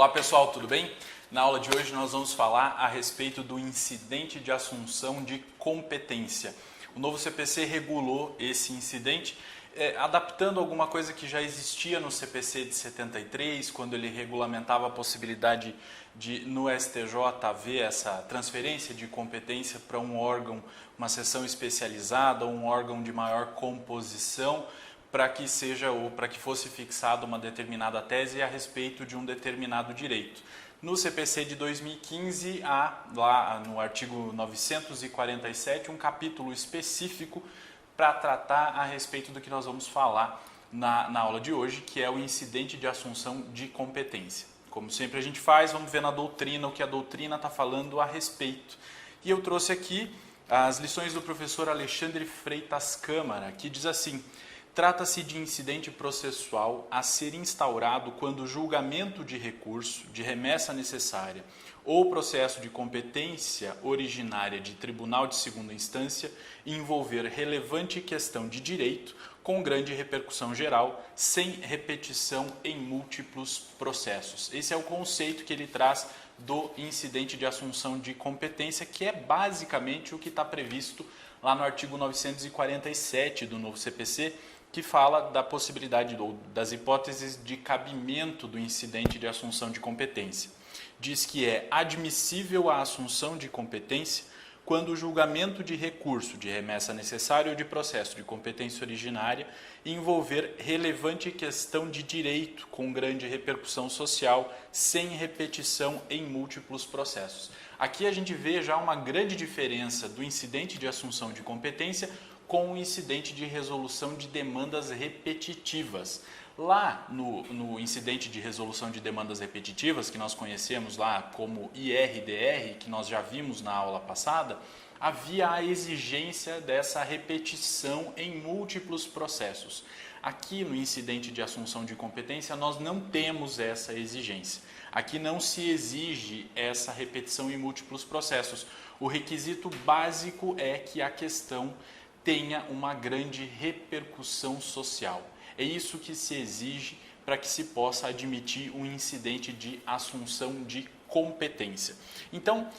Olá pessoal, tudo bem? Na aula de hoje nós vamos falar a respeito do incidente de assunção de competência. O novo CPC regulou esse incidente, adaptando alguma coisa que já existia no CPC de 73, quando ele regulamentava a possibilidade de, no STJ, haver essa transferência de competência para um órgão, uma seção especializada ou um órgão de maior composição, para que fosse fixada uma determinada tese a respeito de um determinado direito. No CPC de 2015, há lá no artigo 947 um capítulo específico para tratar a respeito do que nós vamos falar na aula de hoje, que é o incidente de assunção de competência. Como sempre a gente faz, vamos ver na doutrina o que a doutrina está falando a respeito. E eu trouxe aqui as lições do professor Alexandre Freitas Câmara, que diz assim: trata-se de incidente processual a ser instaurado quando o julgamento de recurso, de remessa necessária ou processo de competência originária de tribunal de segunda instância envolver relevante questão de direito com grande repercussão geral, sem repetição em múltiplos processos. Esse é o conceito que ele traz do incidente de assunção de competência, que é basicamente o que está previsto lá no artigo 947 do novo CPC, que fala da possibilidade ou das hipóteses de cabimento do incidente de assunção de competência. Diz que é admissível a assunção de competência quando o julgamento de recurso de remessa necessária ou de processo de competência originária envolver relevante questão de direito com grande repercussão social, sem repetição em múltiplos processos. Aqui a gente vê já uma grande diferença do incidente de assunção de competência com o incidente de resolução de demandas repetitivas. Lá no incidente de resolução de demandas repetitivas, que nós conhecemos lá como IRDR, que nós já vimos na aula passada, havia a exigência dessa repetição em múltiplos processos. Aqui no incidente de assunção de competência nós não temos essa exigência. Aqui não se exige essa repetição em múltiplos processos. O requisito básico é que a questão tenha uma grande repercussão social. É isso que se exige para que se possa admitir um incidente de assunção de competência. Então,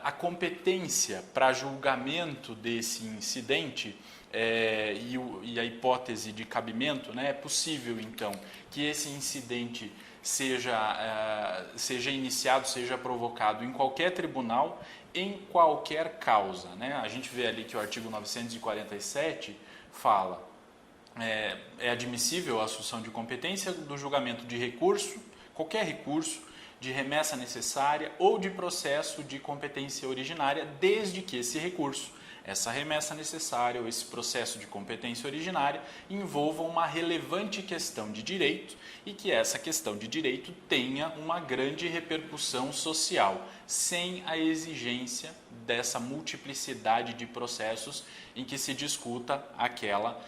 a competência para julgamento desse incidente e a hipótese de cabimento, né, é possível, então, que esse incidente seja iniciado, seja provocado em qualquer tribunal, em qualquer causa, né? A gente vê ali que o artigo 947 fala é admissível a assunção de competência do julgamento de recurso, qualquer recurso, de remessa necessária ou de processo de competência originária, desde que esse recurso, essa remessa necessária ou esse processo de competência originária envolvam uma relevante questão de direito e que essa questão de direito tenha uma grande repercussão social, sem a exigência dessa multiplicidade de processos em que se discuta aquela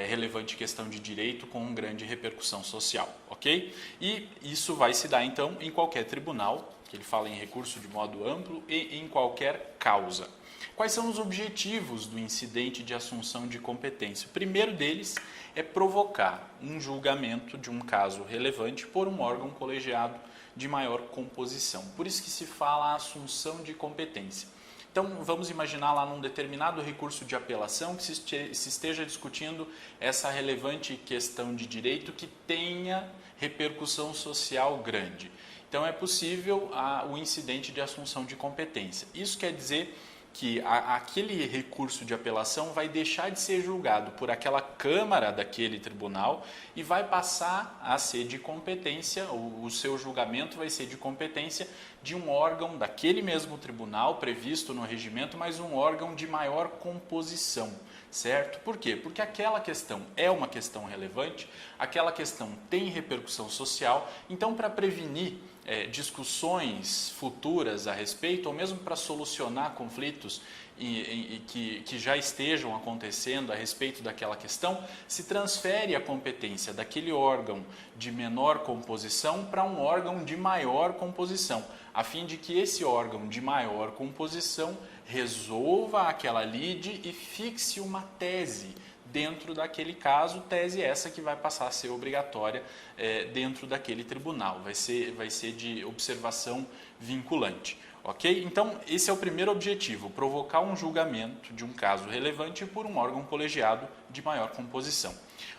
relevante questão de direito com grande repercussão social, ok? E isso vai se dar então em qualquer tribunal, que ele fala em recurso de modo amplo, e em qualquer causa. Quais são os objetivos do incidente de assunção de competência? O primeiro deles é provocar um julgamento de um caso relevante por um órgão colegiado de maior composição. Por isso que se fala assunção de competência. Então, vamos imaginar lá num determinado recurso de apelação que se esteja discutindo essa relevante questão de direito que tenha repercussão social grande. Então, é possível o incidente de assunção de competência. Isso quer dizer que aquele recurso de apelação vai deixar de ser julgado por aquela Câmara daquele tribunal e vai passar a ser de competência, o seu julgamento vai ser de competência de um órgão daquele mesmo tribunal previsto no regimento, mas um órgão de maior composição, certo? Por quê? Porque aquela questão é uma questão relevante, aquela questão tem repercussão social, então para prevenir discussões futuras a respeito, ou mesmo para solucionar conflitos que já estejam acontecendo a respeito daquela questão, se transfere a competência daquele órgão de menor composição para um órgão de maior composição, a fim de que esse órgão de maior composição resolva aquela lide e fixe uma tese dentro daquele caso, tese essa que vai passar a ser obrigatória dentro daquele tribunal, vai ser de observação vinculante. Ok? Então, esse é o primeiro objetivo, provocar um julgamento de um caso relevante por um órgão colegiado de maior composição.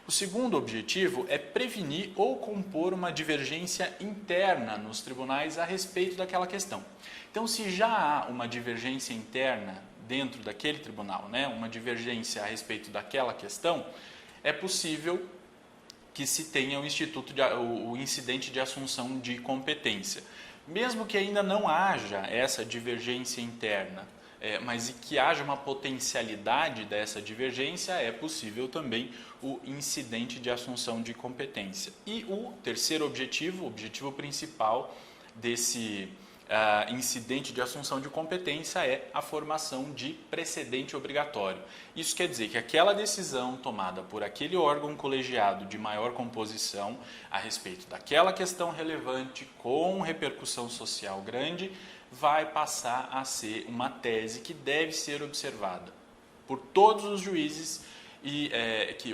O segundo objetivo é prevenir ou compor uma divergência interna nos tribunais a respeito daquela questão. Então, se já há uma divergência interna dentro daquele tribunal, né, uma divergência a respeito daquela questão, é possível que se tenha o incidente de assunção de competência. Mesmo que ainda não haja essa divergência interna, mas que haja uma potencialidade dessa divergência, é possível também o incidente de assunção de competência. E o terceiro objetivo, o objetivo principal desse incidente de assunção de competência é a formação de precedente obrigatório. Isso quer dizer que aquela decisão tomada por aquele órgão colegiado de maior composição a respeito daquela questão relevante com repercussão social grande vai passar a ser uma tese que deve ser observada por todos os juízes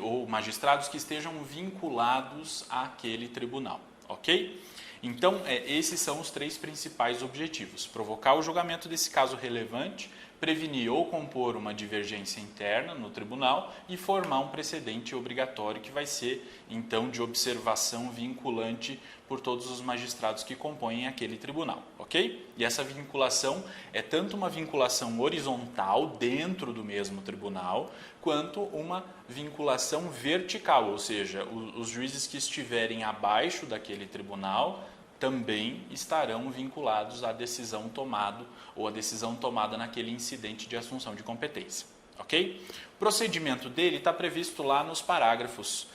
ou magistrados que estejam vinculados àquele tribunal, ok? Então, esses são os três principais objetivos: provocar o julgamento desse caso relevante, prevenir ou compor uma divergência interna no tribunal e formar um precedente obrigatório que vai ser, então, de observação vinculante por todos os magistrados que compõem aquele tribunal, ok? E essa vinculação é tanto uma vinculação horizontal dentro do mesmo tribunal, quanto uma vinculação vertical, ou seja, os juízes que estiverem abaixo daquele tribunal também estarão vinculados à decisão tomada ou à decisão tomada naquele incidente de assunção de competência, ok? O procedimento dele está previsto lá nos parágrafos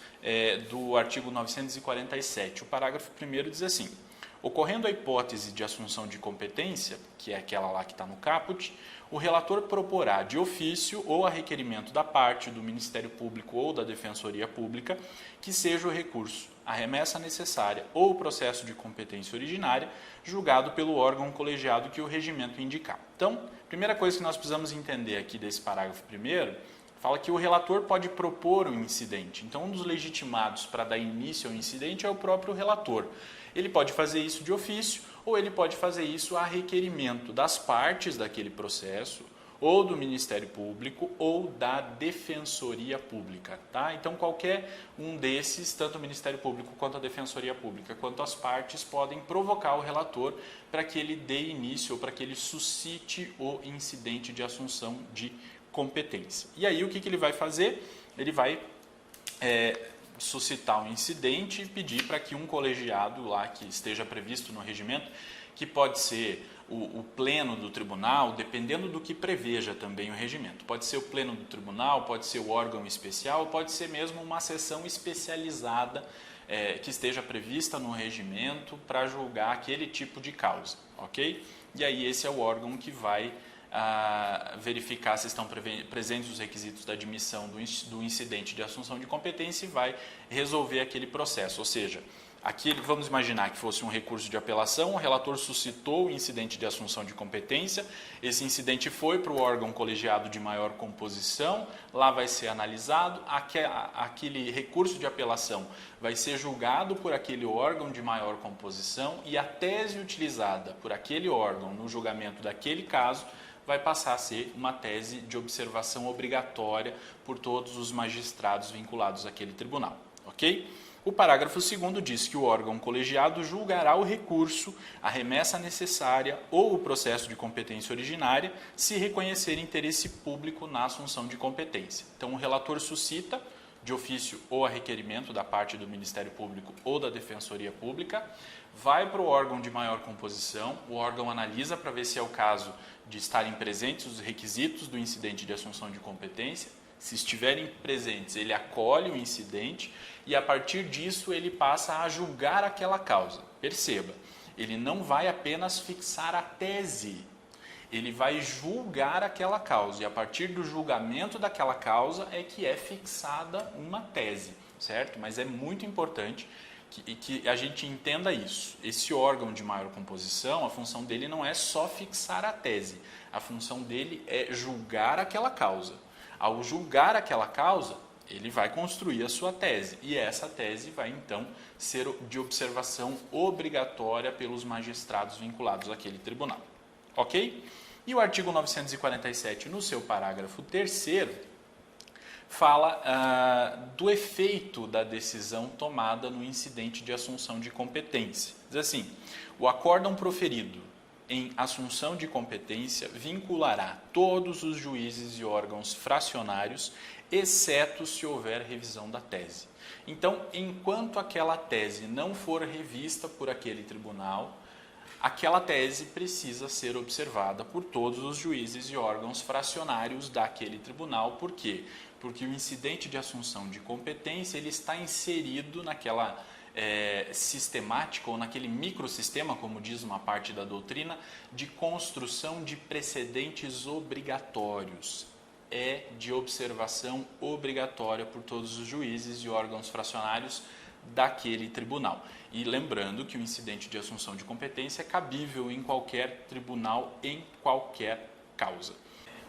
do artigo 947. O parágrafo 1º diz assim: ocorrendo a hipótese de assunção de competência, que é aquela lá que está no caput, o relator proporá de ofício ou a requerimento da parte do Ministério Público ou da Defensoria Pública que seja o recurso, a remessa necessária ou o processo de competência originária julgado pelo órgão colegiado que o regimento indicar. Então, primeira coisa que nós precisamos entender aqui desse parágrafo 1º, fala que o relator pode propor um incidente. Então, um dos legitimados para dar início ao incidente é o próprio relator. Ele pode fazer isso de ofício ou ele pode fazer isso a requerimento das partes daquele processo, ou do Ministério Público ou da Defensoria Pública. Tá? Então, qualquer um desses, tanto o Ministério Público quanto a Defensoria Pública, quanto as partes, podem provocar o relator para que ele dê início ou para que ele suscite o incidente de assunção de competência. E aí, o que ele vai fazer? Ele vai suscitar um incidente e pedir para que um colegiado lá que esteja previsto no regimento, que pode ser o pleno do tribunal, dependendo do que preveja também o regimento. Pode ser o pleno do tribunal, pode ser o órgão especial, pode ser mesmo uma sessão especializada que esteja prevista no regimento para julgar aquele tipo de causa, ok? E aí esse é o órgão que vai verificar se estão presentes os requisitos da admissão do incidente de assunção de competência e vai resolver aquele processo. Ou seja, aqui vamos imaginar que fosse um recurso de apelação, o relator suscitou o incidente de assunção de competência, esse incidente foi para o órgão colegiado de maior composição, lá vai ser analisado, aquele recurso de apelação vai ser julgado por aquele órgão de maior composição e a tese utilizada por aquele órgão no julgamento daquele caso vai passar a ser uma tese de observação obrigatória por todos os magistrados vinculados àquele tribunal, ok? O parágrafo 2º diz que o órgão colegiado julgará o recurso, a remessa necessária ou o processo de competência originária se reconhecer interesse público na assunção de competência. Então, o relator suscita, de ofício ou a requerimento da parte do Ministério Público ou da Defensoria Pública, vai para o órgão de maior composição, o órgão analisa para ver se é o caso de estarem presentes os requisitos do incidente de assunção de competência. Se estiverem presentes, ele acolhe o incidente e, a partir disso, ele passa a julgar aquela causa. Perceba, ele não vai apenas fixar a tese, ele vai julgar aquela causa. E, a partir do julgamento daquela causa, é que é fixada uma tese, certo? Mas é muito importante que a gente entenda isso. Esse órgão de maior composição, a função dele não é só fixar a tese, a função dele é julgar aquela causa. Ao julgar aquela causa, Ele vai construir a sua tese e essa tese vai então ser de observação obrigatória pelos magistrados vinculados àquele tribunal. Ok? E o artigo 947, no seu parágrafo 3º, fala do efeito da decisão tomada no incidente de assunção de competência. Diz assim, o acórdão proferido em assunção de competência vinculará todos os juízes e órgãos fracionários, exceto se houver revisão da tese. Então, enquanto aquela tese não for revista por aquele tribunal, aquela tese precisa ser observada por todos os juízes e órgãos fracionários daquele tribunal. Por quê? Porque o incidente de assunção de competência ele está inserido naquela sistemática ou naquele microsistema, como diz uma parte da doutrina, de construção de precedentes obrigatórios. É de observação obrigatória por todos os juízes e órgãos fracionários daquele tribunal. E lembrando que o incidente de assunção de competência é cabível em qualquer tribunal, em qualquer causa.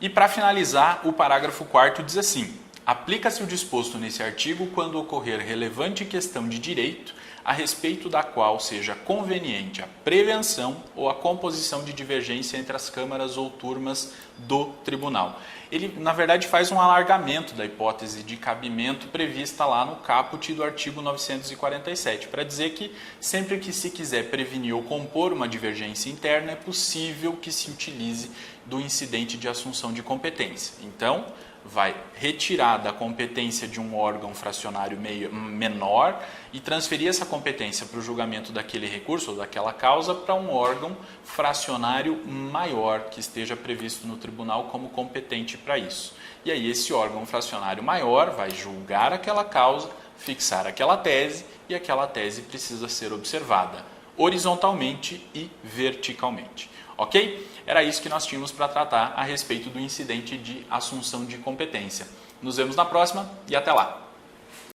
E para finalizar, o parágrafo 4º diz assim: aplica-se o disposto nesse artigo quando ocorrer relevante questão de direito a respeito da qual seja conveniente a prevenção ou a composição de divergência entre as câmaras ou turmas do tribunal. Ele, na verdade, faz um alargamento da hipótese de cabimento prevista lá no caput do artigo 947, para dizer que sempre que se quiser prevenir ou compor uma divergência interna, é possível que se utilize do incidente de assunção de competência. Então, vai retirar da competência de um órgão fracionário menor e transferir essa competência para o julgamento daquele recurso ou daquela causa para um órgão fracionário maior que esteja previsto no tribunal como competente para isso. E aí esse órgão fracionário maior vai julgar aquela causa, fixar aquela tese e aquela tese precisa ser observada horizontalmente e verticalmente. Ok? Era isso que nós tínhamos para tratar a respeito do incidente de assunção de competência. Nos vemos na próxima e até lá!